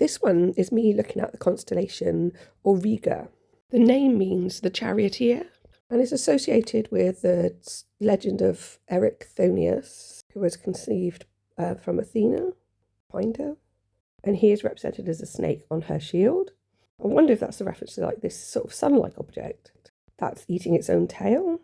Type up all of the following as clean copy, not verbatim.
This one is me looking at the constellation Auriga. The name means the charioteer and is associated with the legend of Erichthonius, who was conceived from Athena, behind her. And he is represented as a snake on her shield. I wonder if that's a reference to like this sort of sun-like object that's eating its own tail.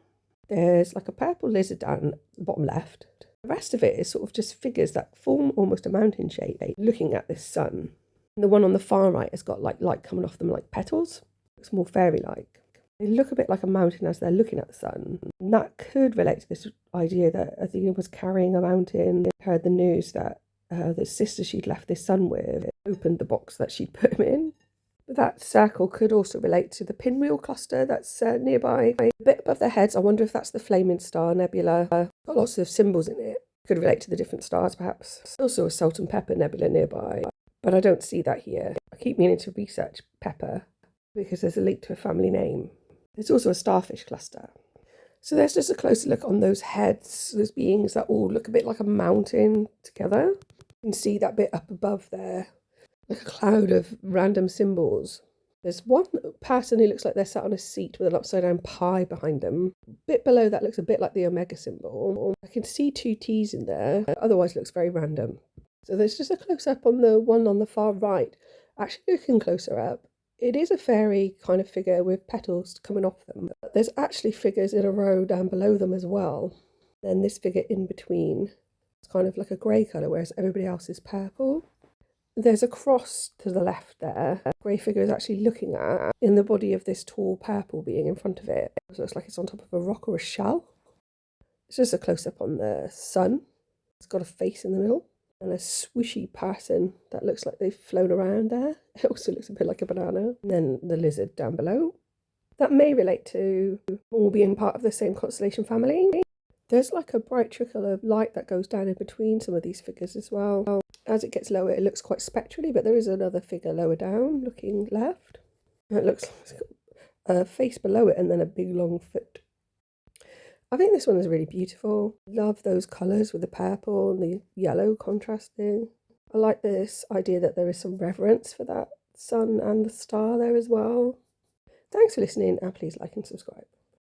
There's like a purple lizard down the bottom left. The rest of it is sort of just figures that form almost a mountain shape, looking at this sun. And the one on the far right has got like light coming off them like petals. Looks more fairy-like. They look a bit like a mountain as they're looking at the sun. And that could relate to this idea that Athena was carrying a mountain, heard the news that the sister she'd left this son with opened the box that she'd put him in. But that circle could also relate to the pinwheel cluster that's nearby. A bit above their heads, I wonder if that's the Flaming Star Nebula. Got lots of symbols in it. Could relate to the different stars, perhaps. Also a Salt and Pepper Nebula nearby, but I don't see that here. I keep meaning to research Pepper because there's a link to a family name. There's also a starfish cluster. So there's just a closer look on those heads, those beings that all look a bit like a mountain together. You can see that bit up above there, like a cloud of random symbols. There's one person who looks like they're sat on a seat with an upside down pie behind them. A bit below that looks a bit like the Omega symbol. I can see two T's in there, otherwise it looks very random. So there's just a close-up on the one on the far right. Actually looking closer up, it is a fairy kind of figure with petals coming off them. But there's actually figures in a row down below them as well. Then this figure in between, it's kind of like a grey colour, whereas everybody else is purple. There's a cross to the left there. A grey figure is actually looking at in the body of this tall purple being in front of it. It looks like it's on top of a rock or a shell. It's just a close-up on the sun. It's got a face in the middle. And a swooshy pattern that looks like they've flown around there. It also looks a bit like a banana. And then the lizard down below. That may relate to all being part of the same constellation family. There's like a bright trickle of light that goes down in between some of these figures as well. As it gets lower, it looks quite spectrally, but there is another figure lower down, looking left. And it looks like it's got a face below it and then a big long foot. I think this one is really beautiful. Love those colours with the purple and the yellow contrasting. I like this idea that there is some reverence for that sun and the star there as well. Thanks for listening, and please like and subscribe.